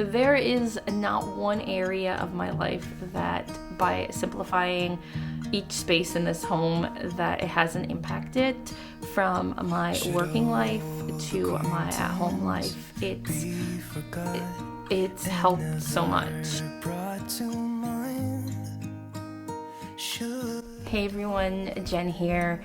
There is not one area of my life that by simplifying each space in this home that it hasn't impacted, from my working life to my at-home life. It's helped so much. Hey everyone, Jen here.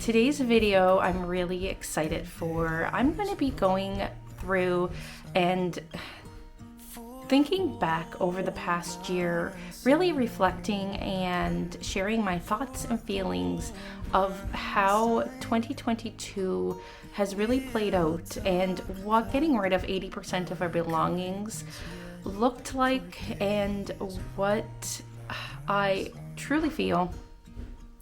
Today's video I'm really excited for. I'm going to be going through and thinking back over the past year, really reflecting and sharing my thoughts and feelings of how 2022 has really played out and what getting rid of 80% of our belongings looked like, and what I truly feel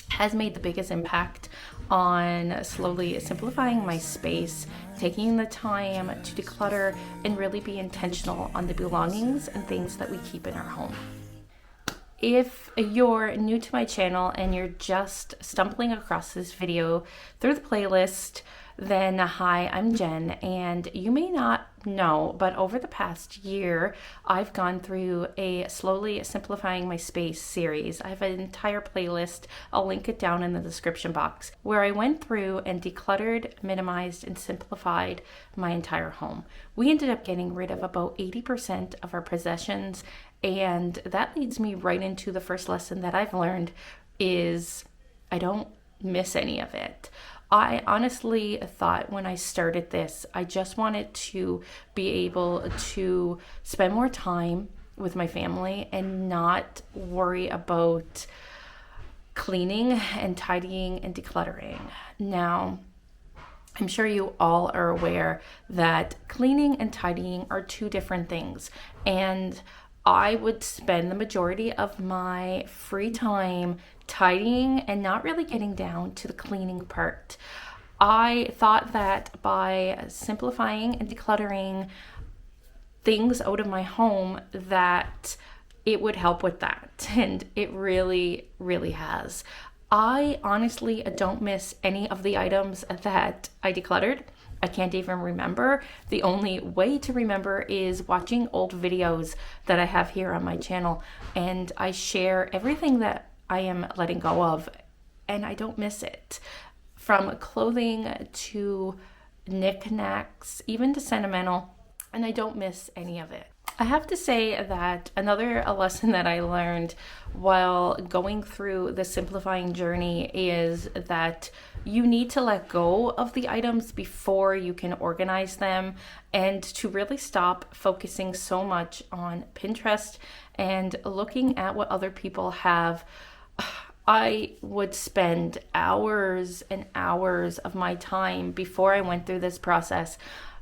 has made the biggest impact on slowly simplifying my space, taking the time to declutter and really be intentional on the belongings and things that we keep in our home. If you're new to my channel and you're just stumbling across this video through the playlist, then hi, I'm Jen, and you may not know, but over the past year, I've gone through a slowly simplifying my space series. I have an entire playlist, I'll link it down in the description box, where I went through and decluttered, minimized, and simplified my entire home. We ended up getting rid of about 80% of our possessions, and that leads me right into the first lesson that I've learned is I don't miss any of it. I honestly thought when I started this, I just wanted to be able to spend more time with my family and not worry about cleaning and tidying and decluttering. Now, I'm sure you all are aware that cleaning and tidying are two different things, and I would spend the majority of my free time tidying and not really getting down to the cleaning part. I thought that by simplifying and decluttering things out of my home that it would help with that, and it really, really has. I honestly don't miss any of the items that I decluttered. I can't even remember. The only way to remember is watching old videos that I have here on my channel, and I share everything that I am letting go of, and I don't miss it. From clothing to knickknacks, even to sentimental, and I don't miss any of it. I have to say that another lesson that I learned while going through the simplifying journey is that you need to let go of the items before you can organize them, and to really stop focusing so much on Pinterest and looking at what other people have. I would spend hours and hours of my time before I went through this process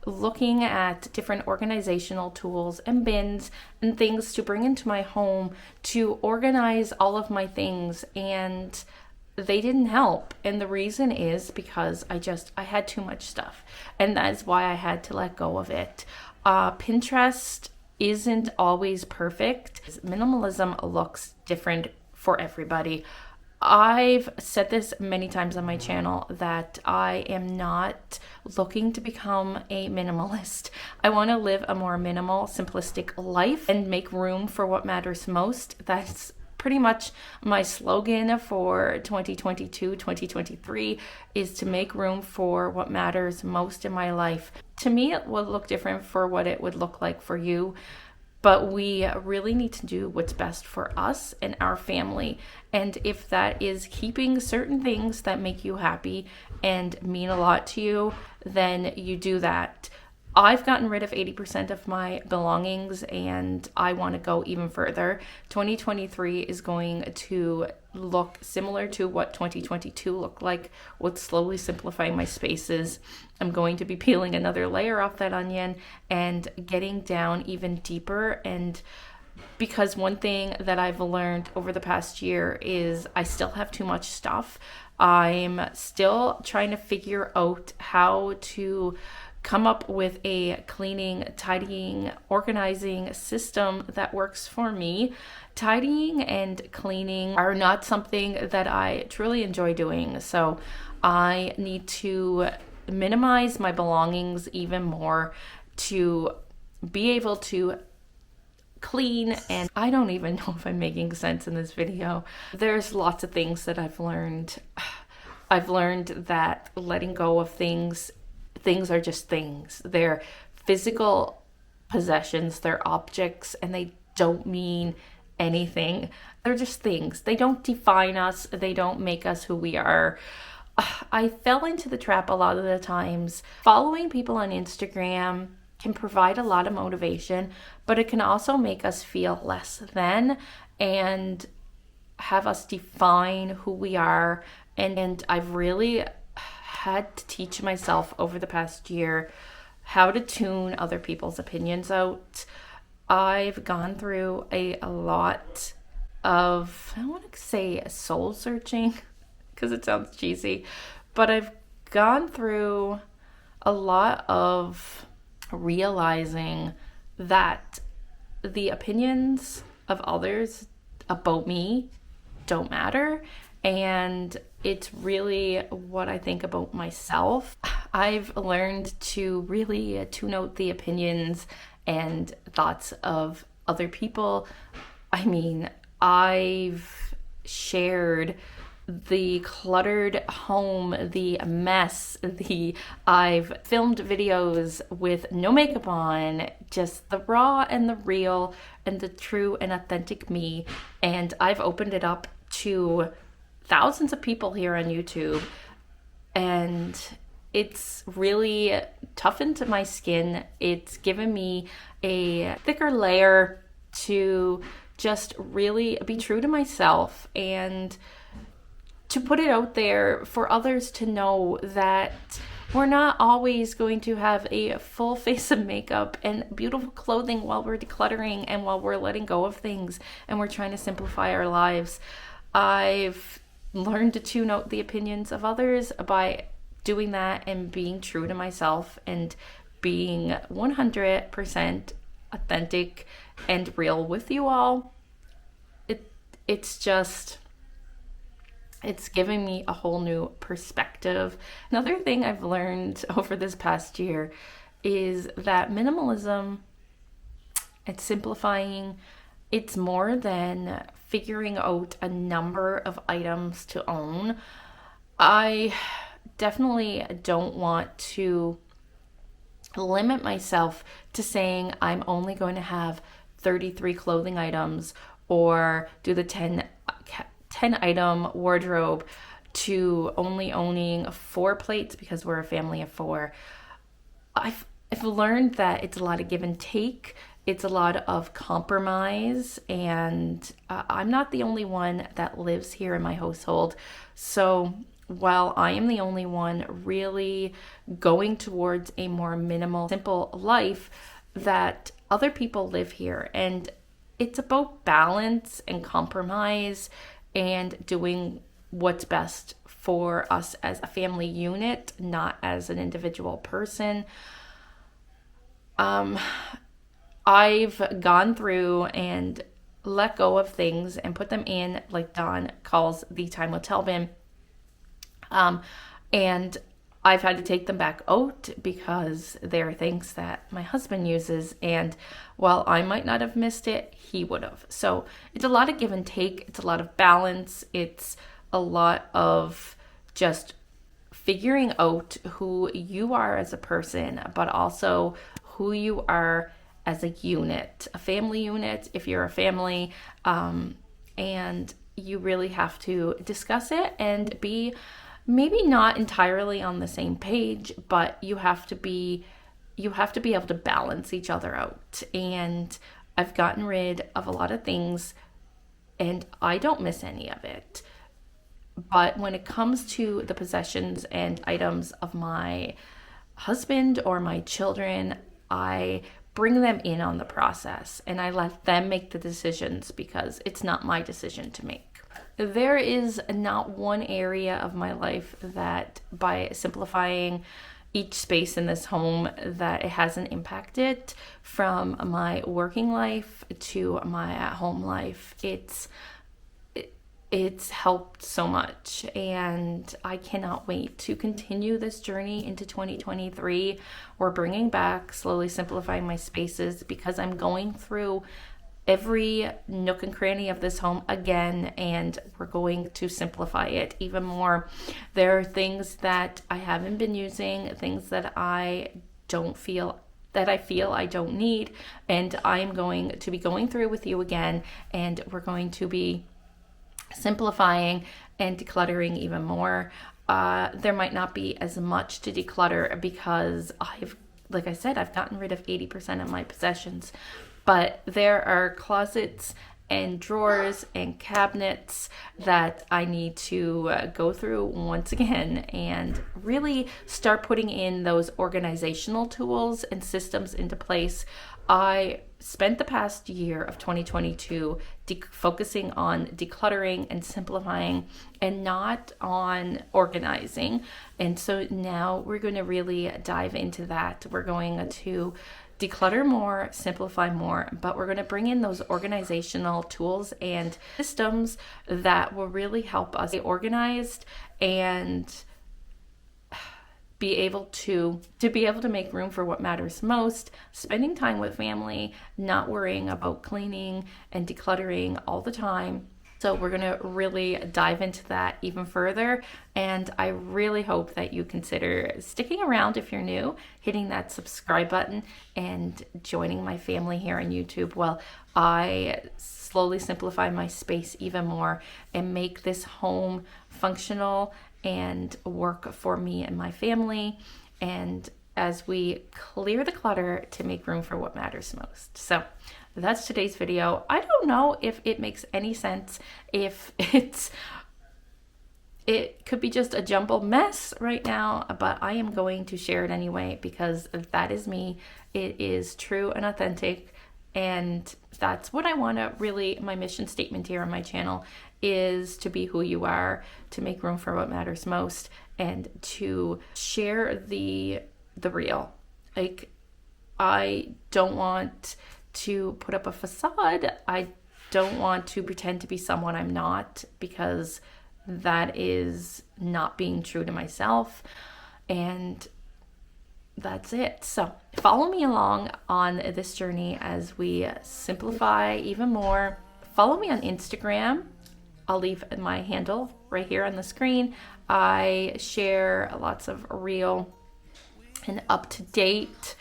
looking at different organizational tools and bins and things to bring into my home to organize all of my things, and they didn't help. And the reason is because I had too much stuff, and that's why I had to let go of it. Pinterest isn't always perfect. Minimalism looks different for everybody. I've said this many times on my channel that I am not looking to become a minimalist. I want to live a more minimal, simplistic life and make room for what matters most. That's pretty much my slogan for 2022, 2023 is to make room for what matters most in my life. To me, it will look different for what it would look like for you. But we really need to do what's best for us and our family. And if that is keeping certain things that make you happy and mean a lot to you, then you do that. I've gotten rid of 80% of my belongings, and I want to go even further. 2023 is going to look similar to what 2022 looked like, with slowly simplifying my spaces. I'm going to be peeling another layer off that onion and getting down even deeper. And because one thing that I've learned over the past year is I still have too much stuff. I'm still trying to figure out how to come up with a cleaning, tidying, organizing system that works for me. Tidying and cleaning are not something that I truly enjoy doing, so I need to minimize my belongings even more to be able to clean. And I don't even know if I'm making sense in this video. There's lots of things that I've learned. I've learned that letting go of things are just things. They're physical possessions, they're objects, and they don't mean anything. They're just things. They don't define us. They don't make us who we are. I fell into the trap a lot of the times. Following people on Instagram can provide a lot of motivation, but it can also make us feel less than and have us define who we are. And I've really had to teach myself over the past year how to tune other people's opinions out. I've gone through a lot of, I don't want to say soul searching because it sounds cheesy, but I've gone through a lot of realizing that the opinions of others about me don't matter, and it's really what I think about myself. I've learned to really tune out the opinions and thoughts of other people. I mean, I've shared the cluttered home, the mess, I've filmed videos with no makeup on, just the raw and the real and the true and authentic me. And I've opened it up to thousands of people here on YouTube, and it's really toughened my skin. It's given me a thicker layer to just really be true to myself and to put it out there for others to know that we're not always going to have a full face of makeup and beautiful clothing while we're decluttering and while we're letting go of things and we're trying to simplify our lives. I've learned to tune out the opinions of others by doing that and being true to myself and being 100% authentic and real with you all. It's giving me a whole new perspective. Another thing I've learned over this past year is that minimalism and simplifying, it's more than figuring out a number of items to own. I definitely don't want to limit myself to saying I'm only going to have 33 clothing items or do the 10 item wardrobe to only owning 4 plates because we're a family of 4. I've learned that it's a lot of give and take. It's a lot of compromise, and I'm not the only one that lives here in my household. So while I am the only one really going towards a more minimal, simple life, that other people live here, and it's about balance and compromise and doing what's best for us as a family unit, not as an individual person. I've gone through and let go of things and put them in, like Dawn calls the time will tell bin. And I've had to take them back out because there are things that my husband uses, and while I might not have missed it, he would have. So it's a lot of give and take. It's a lot of balance. It's a lot of just figuring out who you are as a person, but also who you are as a unit, a family unit, if you're a family, and you really have to discuss it and be maybe not entirely on the same page, but you have to be able to balance each other out. And I've gotten rid of a lot of things and I don't miss any of it. But when it comes to the possessions and items of my husband or my children, I bring them in on the process and I let them make the decisions because it's not my decision to make. There is not one area of my life that by simplifying each space in this home that it hasn't impacted, from my working life to my at-home life. it's helped so much, and I cannot wait to continue this journey into 2023. We're bringing back Slowly Simplifying My Spaces because I'm going through every nook and cranny of this home again, and we're going to simplify it even more. There are things that I haven't been using, things that I feel I don't need, and I'm going to be going through with you again, and we're going to be simplifying and decluttering even more. There might not be as much to declutter because like I said, I've gotten rid of 80% of my possessions, but there are closets and drawers and cabinets that I need to go through once again and really start putting in those organizational tools and systems into place. I spent the past year of 2022 focusing on decluttering and simplifying and not on organizing. And so now we're going to really dive into that. We're going to declutter more, simplify more, but we're going to bring in those organizational tools and systems that will really help us get organized and be able to make room for what matters most, spending time with family, not worrying about cleaning and decluttering all the time. So we're going to really dive into that even further, and I really hope that you consider sticking around if you're new, hitting that subscribe button, and joining my family here on YouTube while I slowly simplify my space even more and make this home functional and work for me and my family, and as we clear the clutter to make room for what matters most. So that's today's video. I don't know if it makes any sense, if it could be just a jumbled mess right now, but I am going to share it anyway because that is me. It is true and authentic, and that's what I want to really, my mission statement here on my channel is to be who you are, to make room for what matters most, and to share the real. Like, I don't want to put up a facade. I don't want to pretend to be someone I'm not, because that is not being true to myself. And that's it. So follow me along on this journey as we simplify even more. Follow me on Instagram. I'll leave my handle right here on the screen. I share lots of real and up-to-date,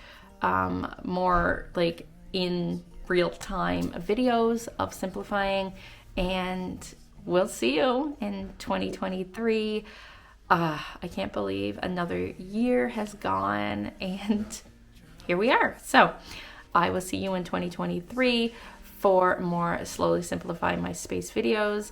more like in real time videos of simplifying, and we'll see you in 2023. I can't believe another year has gone, and here we are. So I will see you in 2023 for more Slowly Simplifying My Space videos.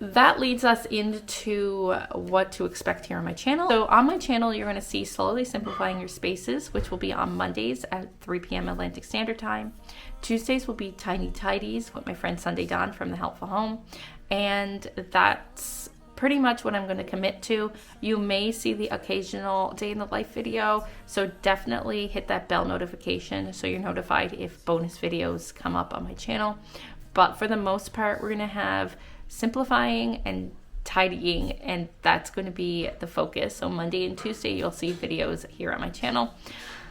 That leads us into what to expect here on my channel. So on my channel, you're going to see Slowly Simplifying Your Spaces, which will be on Mondays at 3 p.m. Atlantic Standard Time. Tuesdays will be Tiny Tidies with my friend Sunday Dawn from The Helpful Home. And that's pretty much what I'm going to commit to. You may see the occasional day in the life video, so definitely hit that bell notification so you're notified if bonus videos come up on my channel. But for the most part, we're going to have simplifying and tidying, and that's going to be the focus. So Monday and Tuesday you'll see videos here on my channel.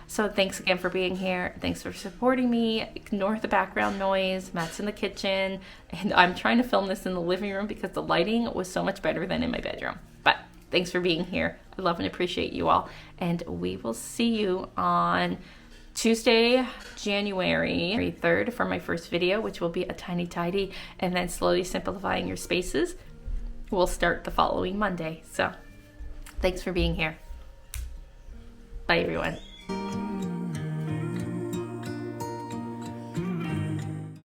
So thanks again for being here. Thanks for supporting me. Ignore the background noise. Matt's in the kitchen, and I'm trying to film this in the living room because the lighting was so much better than in my bedroom. But thanks for being here. I love and appreciate you all, and we will see you on Tuesday, January 3rd for my first video, which will be a tiny tidy, and then Slowly Simplifying Your Spaces will start the following Monday. So thanks for being here. Bye, everyone.